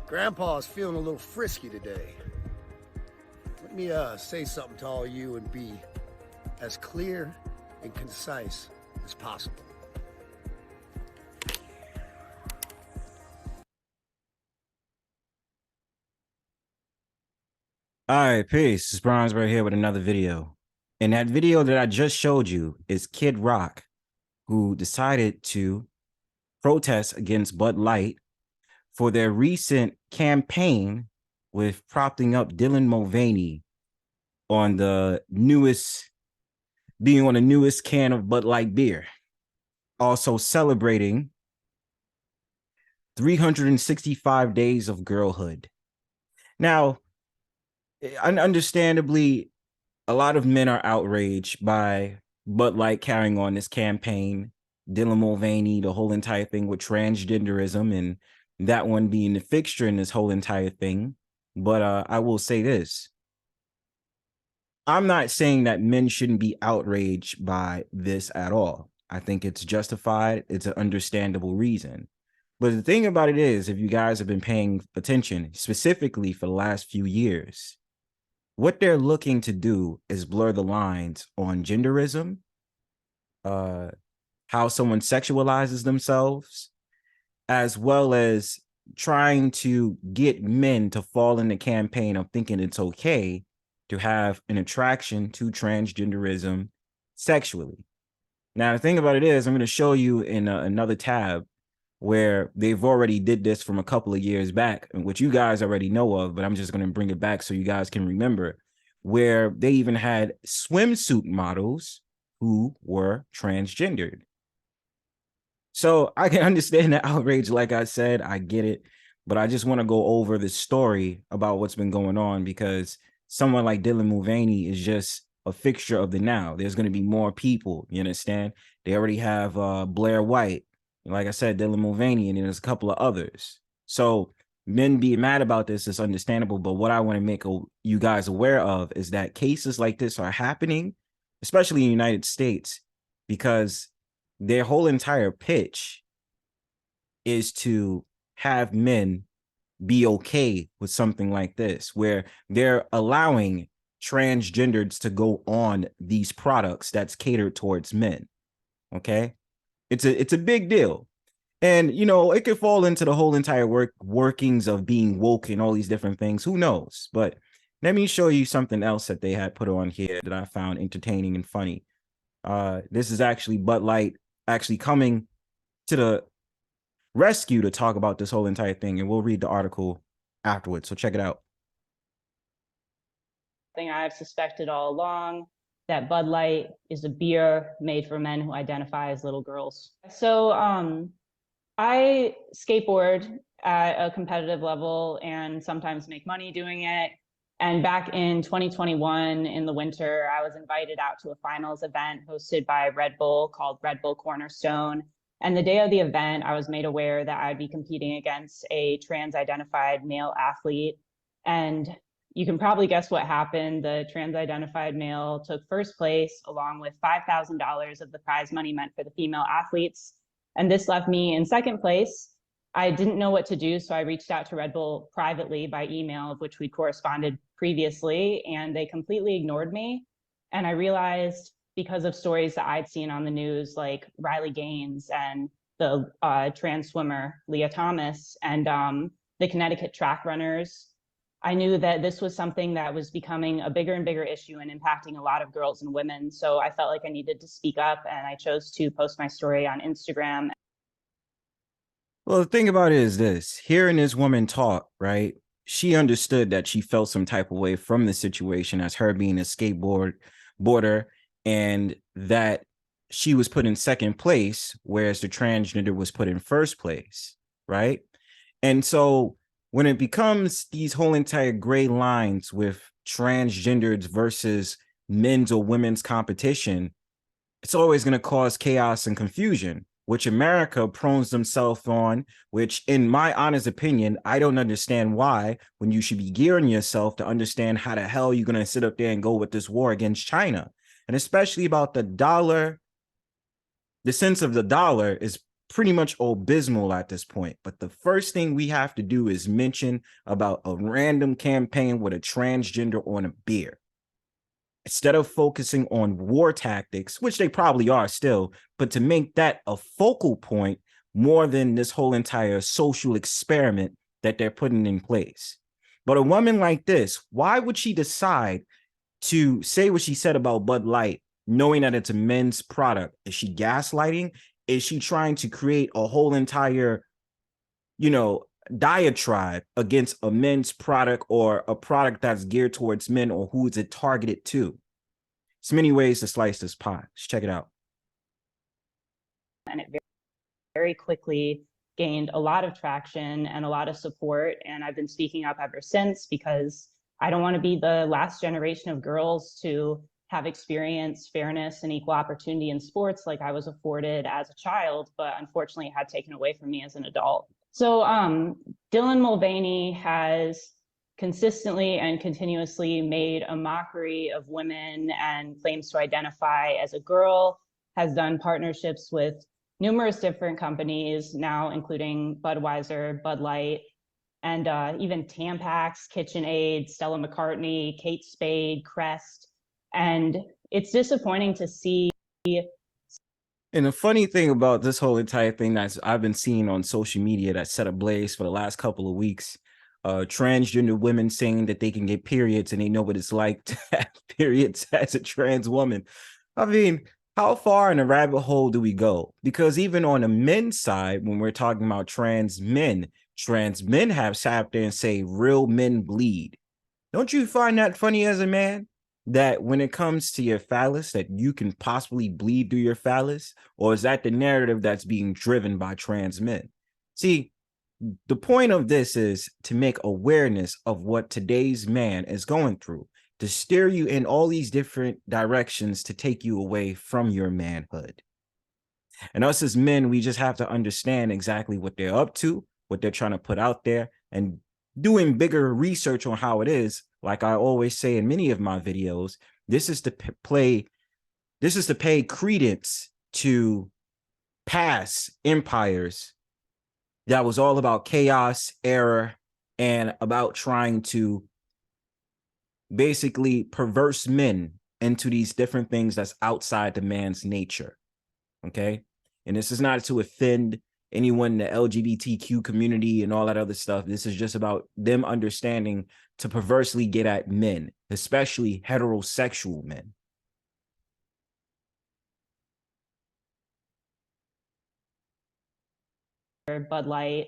Grandpa's feeling a little frisky today. Let me say something to all you and be as clear and concise as possible. All right, peace. It's Bronzebird here with another video. And that video that I just showed you is Kid Rock, who decided to protest against Bud Light for their recent campaign with propping up Dylan Mulvaney on the newest, being on the newest can of Bud Light beer. Also celebrating 365 days of girlhood. Now, understandably, a lot of men are outraged by Bud Light carrying on this campaign, Dylan Mulvaney, the whole entire thing with transgenderism, and that one being the fixture in this whole entire thing. But I will say this. I'm not saying that men shouldn't be outraged by this at all. I think it's justified. It's an understandable reason. But the thing about it is, if you guys have been paying attention, specifically for the last few years, what they're looking to do is blur the lines on genderism, how someone sexualizes themselves, as well as trying to get men to fall in the campaign of thinking it's okay to have an attraction to transgenderism sexually. Now, the thing about it is, I'm going to show you in another tab where they've already did this from a couple of years back, and which you guys already know of, but I'm just going to bring it back so you guys can remember, where they even had swimsuit models who were transgendered. So I can understand the outrage. Like I said, I get it, but I just want to go over the story about what's been going on, because someone like Dylan Mulvaney is just a fixture of the now. There's going to be more people, you understand? They already have Blair White, like I said, Dylan Mulvaney, and there's a couple of others. So men being mad about this is understandable, but what I want to make you guys aware of is that cases like this are happening, especially in the United States, because their whole entire pitch is to have men be okay with something like this, where they're allowing transgenders to go on these products that's catered towards men. Okay, it's a big deal. And, you know, it could fall into the whole entire workings of being woke and all these different things. Who knows? But let me show you something else that they had put on here that I found entertaining and funny. This is actually Bud Light actually coming to the rescue to talk about this whole entire thing. And we'll read the article afterwards. So check it out. Thing I've suspected all along, that Bud Light is a beer made for men who identify as little girls. So I skateboard at a competitive level and sometimes make money doing it. And back in 2021, in the winter, I was invited out to a finals event hosted by Red Bull called Red Bull Cornerstone. And the day of the event, I was made aware that I'd be competing against a trans-identified male athlete. And you can probably guess what happened. The trans-identified male took first place, along with $5,000 of the prize money meant for the female athletes. And this left me in second place. I didn't know what to do, so I reached out to Red Bull privately by email, of which we corresponded previously, and they completely ignored me. And I realized, because of stories that I'd seen on the news, like Riley Gaines and the trans swimmer Leah Thomas and the Connecticut track runners, I knew that this was something that was becoming a bigger and bigger issue and impacting a lot of girls and women. So I felt like I needed to speak up, and I chose to post my story on Instagram. Well, the thing about it is this: hearing this woman talk, right? She understood that she felt some type of way from the situation as her being a skateboarder, and that she was put in second place, whereas the transgender was put in first place, right? And so when it becomes these whole entire gray lines with transgenders versus men's or women's competition, it's always going to cause chaos and confusion, which America prones themselves on, which in my honest opinion, I don't understand why, when you should be gearing yourself to understand how the hell you're going to sit up there and go with this war against China. And especially about the dollar, the sense of the dollar is pretty much abysmal at this point. But the first thing we have to do is mention about a random campaign with a transgender on a beer. Instead of focusing on war tactics, which they probably are still, but to make that a focal point more than this whole entire social experiment that they're putting in place. But a woman like this, why would she decide to say what she said about Bud Light, knowing that it's a men's product? Is she gaslighting? Is she trying to create a whole entire, diatribe against a men's product or a product that's geared towards men, or who is it targeted to? There's many ways to slice this pie. Let's check it out. And it very quickly gained a lot of traction and a lot of support. And I've been speaking up ever since, because I don't want to be the last generation of girls to have experienced fairness and equal opportunity in sports like I was afforded as a child, but unfortunately had taken away from me as an adult. So Dylan Mulvaney has consistently and continuously made a mockery of women and claims to identify as a girl, has done partnerships with numerous different companies now, including Budweiser, Bud Light, and even Tampax, KitchenAid, Stella McCartney, Kate Spade, Crest. And it's disappointing to see. And the funny thing about this whole entire thing that I've been seeing on social media that's set ablaze for the last couple of weeks, transgender women saying that they can get periods and they know what it's like to have periods as a trans woman. I mean, how far in a rabbit hole do we go? Because even on the men's side, when we're talking about trans men have sat there and say real men bleed. Don't you find that funny as a man? That when it comes to your phallus, that you can possibly bleed through your phallus? Or is that the narrative that's being driven by trans men? See, the point of this is to make awareness of what today's man is going through, to steer you in all these different directions to take you away from your manhood. And us as men, we just have to understand exactly what they're up to, what they're trying to put out there, and doing bigger research on how it is. Like I always say in many of my videos, this is to pay credence to past empires that was all about chaos, error, and about trying to basically perverse men into these different things that's outside the man's nature. Okay. And this is not to offend anyone in the LGBTQ community and all that other stuff. This is just about them understanding to perversely get at men, especially heterosexual men. Bud Light,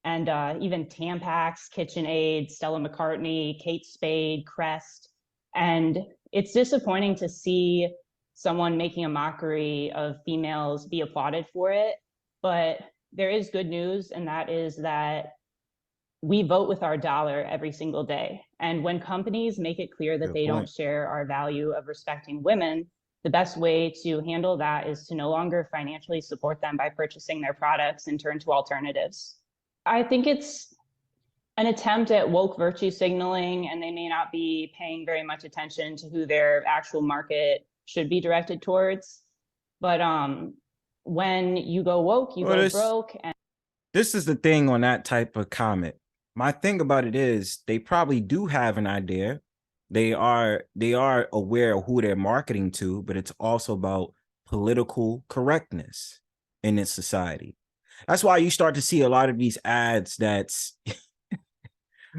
and even Tampax, KitchenAid, Stella McCartney, Kate Spade, Crest. And it's disappointing to see someone making a mockery of females be applauded for it. But there is good news, and that is that we vote with our dollar every single day. And when companies make it clear that they don't share our value of respecting women, the best way to handle that is to no longer financially support them by purchasing their products and turn to alternatives. I think it's an attempt at woke virtue signaling, and they may not be paying very much attention to who their actual market should be directed towards. But when you go woke, you go broke. And this is the thing on that type of comment. My thing about it is they probably do have an idea. They are aware of who they're marketing to, but it's also about political correctness in this society. That's why you start to see a lot of these ads that's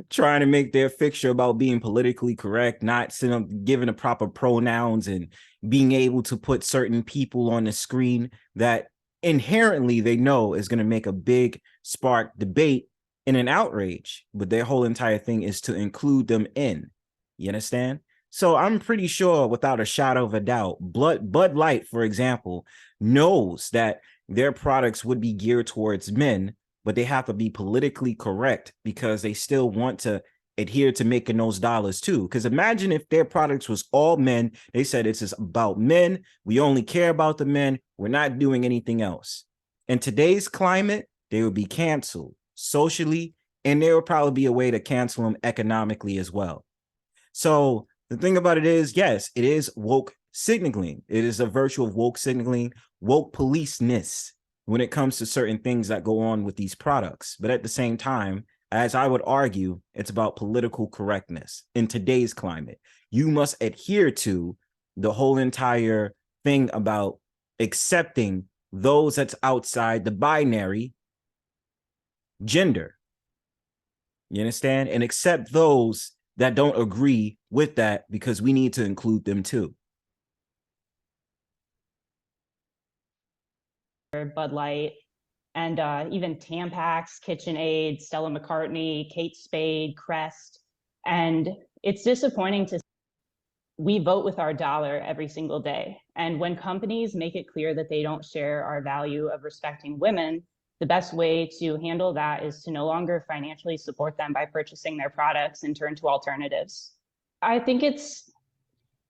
trying to make their fixture about being politically correct, not giving the proper pronouns and being able to put certain people on the screen that inherently they know is going to make a big spark debate and an outrage. But their whole entire thing is to include them in. You understand? So I'm pretty sure without a shadow of a doubt, Bud Light, for example, knows that their products would be geared towards men, but they have to be politically correct because they still want to adhere to making those dollars too. Because imagine if their products was all men, they said it's just about men. We only care about the men. We're not doing anything else. In today's climate, they would be canceled socially, and there would probably be a way to cancel them economically as well. So the thing about it is, yes, it is woke signaling. It is a virtue of woke signaling, woke policeness. when it comes to certain things that go on with these products. But at the same time, as I would argue, it's about political correctness in today's climate. You must adhere to the whole entire thing about accepting those that's outside the binary gender. You understand? And accept those that don't agree with that, because we need to include them too. Bud Light, and even Tampax, KitchenAid, Stella McCartney, Kate Spade, Crest. And it's disappointing to see we vote with our dollar every single day. And when companies make it clear that they don't share our value of respecting women, the best way to handle that is to no longer financially support them by purchasing their products and turn to alternatives. I think it's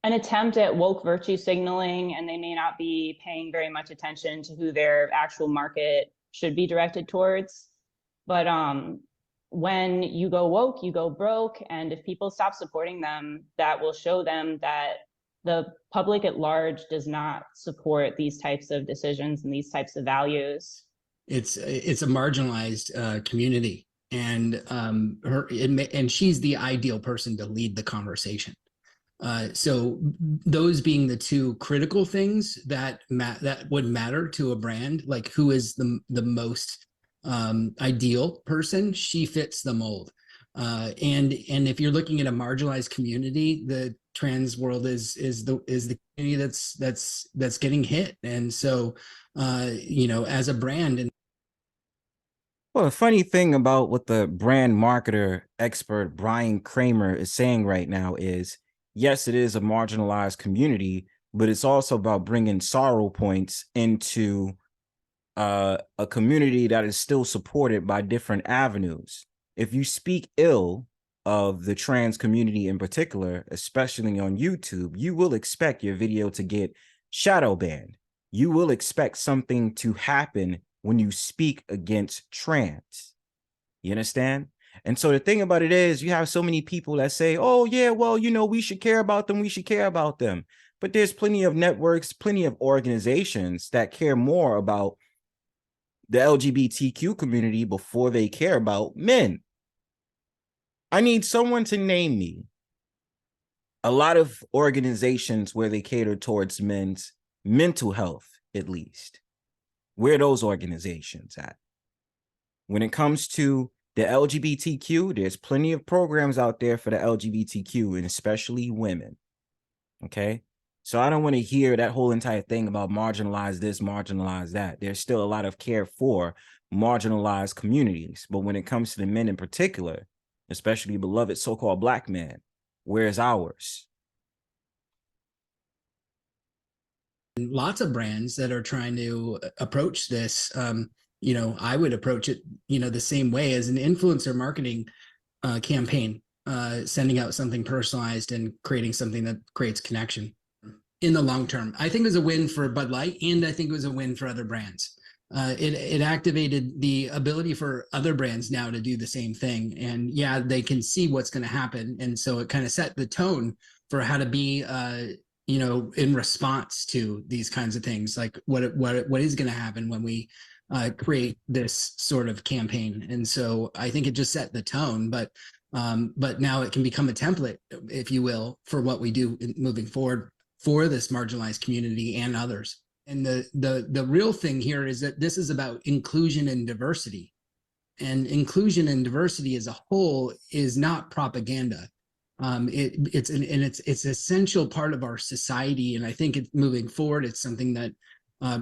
an attempt at woke virtue signaling, and they may not be paying very much attention to who their actual market should be directed towards. But when you go woke, you go broke. And if people stop supporting them, that will show them that the public at large does not support these types of decisions and these types of values. It's a marginalized community, and and she's the ideal person to lead the conversation. So those being the two critical things that would matter to a brand, like who is the most ideal person, she fits the mold. And if you're looking at a marginalized community, the trans world is the community that's getting hit. And so as a brand. And well, the funny thing about what the brand marketer expert Brian Kramer is saying right now is, yes, it is a marginalized community, but it's also about bringing sorrow points into a community that is still supported by different avenues. If you speak ill of the trans community in particular, especially on YouTube, you will expect your video to get shadow banned. You will expect something to happen when you speak against trans. You understand? And so the thing about it is, you have so many people that say, oh, yeah, well, we should care about them. We should care about them. But there's plenty of networks, plenty of organizations that care more about the LGBTQ community before they care about men. I need someone to name me a lot of organizations where they cater towards men's mental health, at least. Where are those organizations at? When it comes to the LGBTQ, there's plenty of programs out there for the LGBTQ, and especially women. Okay? So I don't want to hear that whole entire thing about marginalize this, marginalize that. There's still a lot of care for marginalized communities. But when it comes to the men in particular, especially beloved so-called Black men, where's ours? Lots of brands that are trying to approach this, I would approach it, the same way as an influencer marketing campaign, sending out something personalized and creating something that creates connection in the long term. I think it was a win for Bud Light, and I think it was a win for other brands. It activated the ability for other brands now to do the same thing. And yeah, they can see what's going to happen. And so it kind of set the tone for how to be in response to these kinds of things, like what is going to happen when we create this sort of campaign. And so I think it just set the tone, but now it can become a template, if you will, for what we do moving forward for this marginalized community and others. And the real thing here is that this is about inclusion and diversity, and inclusion and diversity as a whole is not propaganda. It's an essential part of our society, and I think moving forward, it's something that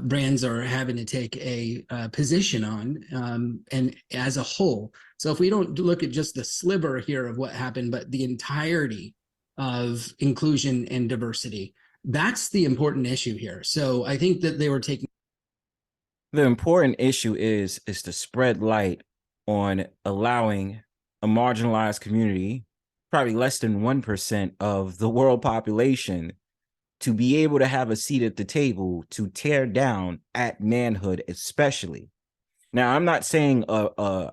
brands are having to take a position on, and as a whole. So if we don't look at just the sliver here of what happened, but the entirety of inclusion and diversity, that's the important issue here. So I think that they were taking. The important issue is to spread light on allowing a marginalized community, probably less than 1% of the world population, to be able to have a seat at the table to tear down at manhood, especially. Now, I'm not saying a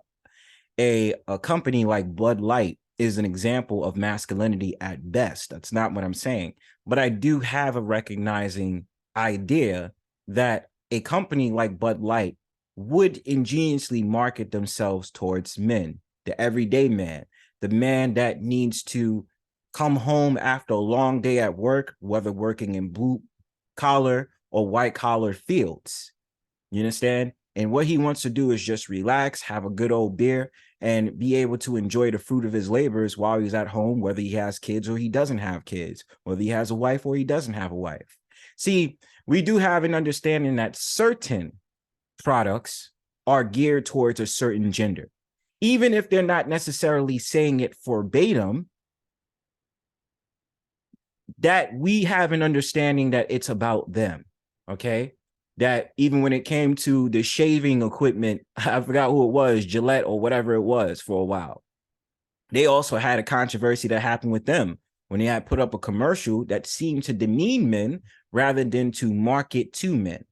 company like Bud Light is an example of masculinity at best. That's not what I'm saying. But I do have a recognizing idea that a company like Bud Light would ingeniously market themselves towards men, the everyday man, the man that needs to come home after a long day at work, whether working in blue collar or white collar fields. You understand? And what he wants to do is just relax, have a good old beer, and be able to enjoy the fruit of his labors while he's at home, whether he has kids or he doesn't have kids, whether he has a wife or he doesn't have a wife. See, we do have an understanding that certain products are geared towards a certain gender. Even if they're not necessarily saying it verbatim, that we have an understanding that it's about them, okay? That even when it came to the shaving equipment, I forgot who it was, Gillette or whatever it was for a while. They also had a controversy that happened with them when they had put up a commercial that seemed to demean men rather than to market to men.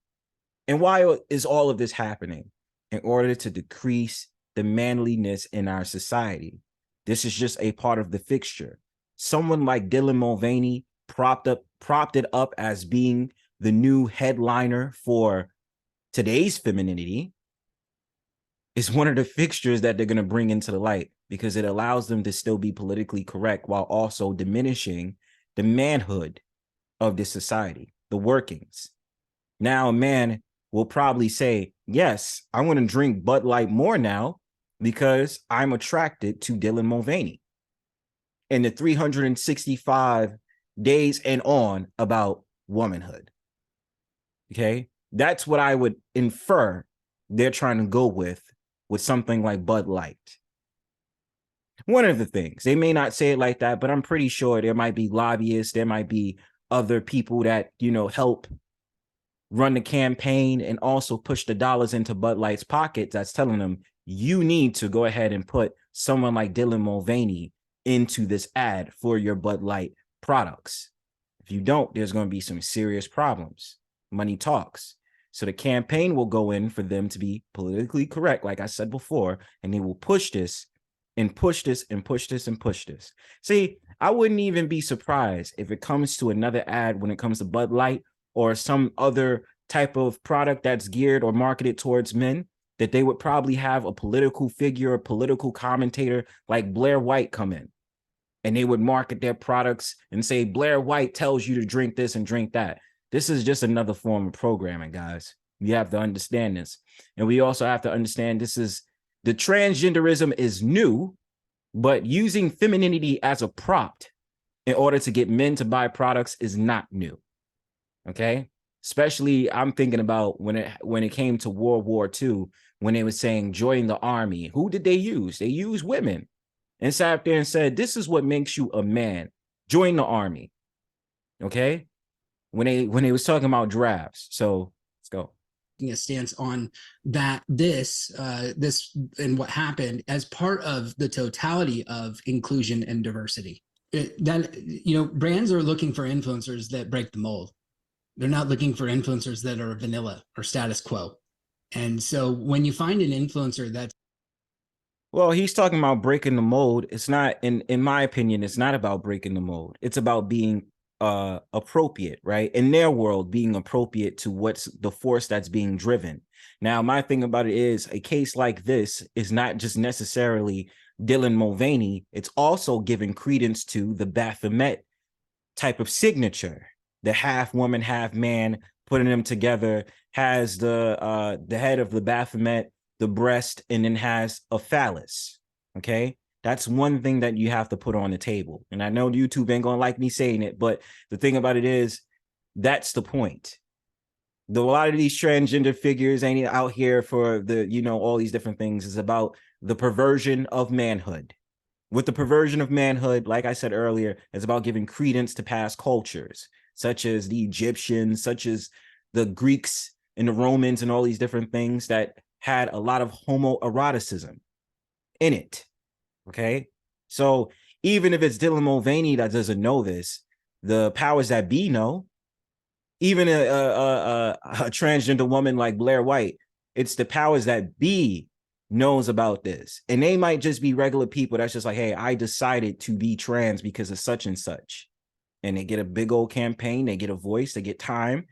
And why is all of this happening? In order to decrease the manliness in our society. This is just a part of the fixture. Someone like Dylan Mulvaney propped it up as being the new headliner for today's femininity is one of the fixtures that they're going to bring into the light, because it allows them to still be politically correct while also diminishing the manhood of this society, the workings. Now a man will probably say, yes, I want to drink Bud Light more now because I'm attracted to Dylan Mulvaney. And the 365 days and on about womanhood. Okay, that's what I would infer they're trying to go with something like Bud Light. One of the things, they may not say it like that, but I'm pretty sure there might be lobbyists, there might be other people that, you know, help run the campaign and also push the dollars into Bud Light's pockets that's telling them, you need to go ahead and put someone like Dylan Mulvaney into this ad for your Bud Light products. If you don't, there's going to be some serious problems. Money talks. So the campaign will go in for them to be politically correct, like I said before, and they will push this and push this and push this and push this. See, I wouldn't even be surprised if it comes to another ad when it comes to Bud Light or some other type of product that's geared or marketed towards men, that they would probably have a political figure, a political commentator like Blair White come in. And they would market their products and say, Blair White tells you to drink this and drink that. This is just another form of programming, guys. You have to understand this. And we also have to understand the transgenderism is new, but using femininity as a prop in order to get men to buy products is not new. Okay? Especially, I'm thinking about when it came to World War II, when they were saying join the army. Who did they use? They used women. And sat up there and said, this is what makes you a man. Join the army. Okay? When they was talking about drafts. So let's go. A stance on that this and what happened as part of the totality of inclusion and diversity. Brands are looking for influencers that break the mold. They're not looking for influencers that are vanilla or status quo. And so when you find an influencer that's, well, he's talking about breaking the mold. It's not, in my opinion, it's not about breaking the mold. It's about being appropriate, right? In their world, being appropriate to what's the force that's being driven. Now, my thing about it is a case like this is not just necessarily Dylan Mulvaney. It's also giving credence to the Baphomet type of signature, the half woman, half man, putting them together, has the head of the Baphomet, the breast, and then has a phallus. Okay, that's one thing that you have to put on the table. And I know YouTube ain't gonna like me saying it, but the thing about it is, that's the point. A lot of these transgender figures ain't out here for all these different things. It's about the perversion of manhood. With the perversion of manhood, like I said earlier, it's about giving credence to past cultures, such as the Egyptians, such as the Greeks and the Romans and all these different things that had a lot of homoeroticism in it. Okay, so even if it's Dylan Mulvaney that doesn't know this, the powers that be know. Even a transgender woman like Blair White, it's the powers that be knows about this, and they might just be regular people that's just like, hey, I decided to be trans because of such and such, and they get a big old campaign, they get a voice, they get time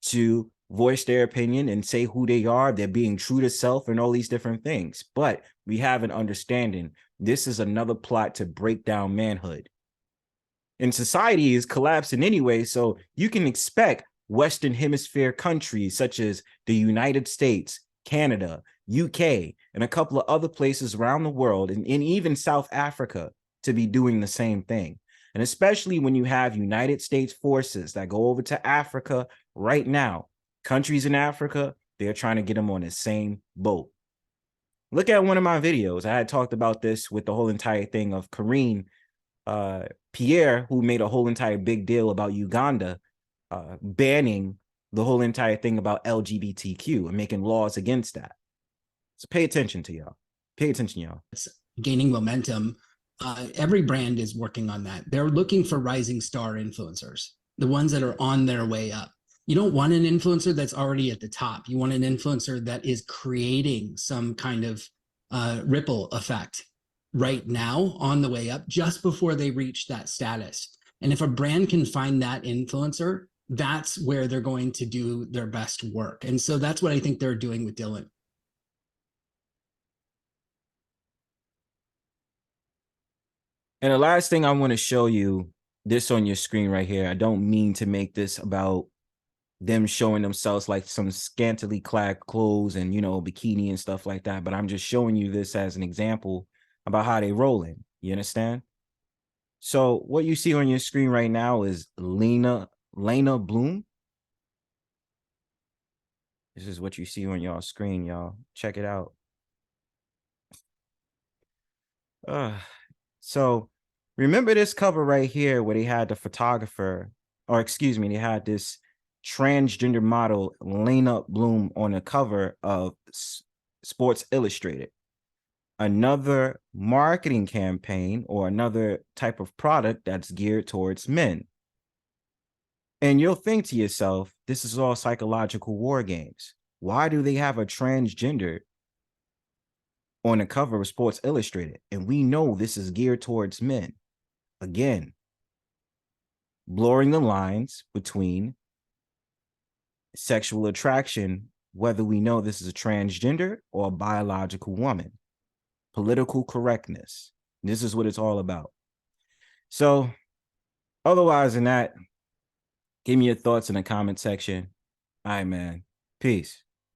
to voice their opinion and say who they are. They're being true to self and all these different things. But we have an understanding this is another plot to break down manhood. And society is collapsing anyway, so you can expect Western Hemisphere countries such as the United States, Canada, UK, and a couple of other places around the world, and even South Africa, to be doing the same thing. And especially when you have United States forces that go over to Africa right now, countries in Africa, they're trying to get them on the same boat. Look at one of my videos. I had talked about this with the whole entire thing of Karine Pierre, who made a whole entire big deal about Uganda banning the whole entire thing about LGBTQ and making laws against that. So pay attention to y'all. Pay attention, y'all. It's gaining momentum. Every brand is working on that. They're looking for rising star influencers, the ones that are on their way up. You don't want an influencer that's already at the top. You want an influencer that is creating some kind of ripple effect right now on the way up, just before they reach that status. And if a brand can find that influencer, that's where they're going to do their best work. And so that's what I think they're doing with Dylan. And the last thing I want to show you, this on your screen right here. I don't mean to make this about them showing themselves like some scantily clad clothes and, you know, bikini and stuff like that. But I'm just showing you this as an example about how they rolling. You understand? So what you see on your screen right now is Lena Bloom. This is what you see on y'all screen, y'all. Check it out. So remember this cover right here where they had the photographer, or excuse me, they had this transgender model, Lena Bloom, on the cover of Sports Illustrated. Another marketing campaign or another type of product that's geared towards men. And you'll think to yourself, this is all psychological war games. Why do they have a transgender on the cover of Sports Illustrated? And we know this is geared towards men. Again, blurring the lines between sexual attraction, whether we know this is a transgender or a biological woman. Political correctness. This is what it's all about. So, otherwise than that, give me your thoughts in the comment section. All right, man. Peace.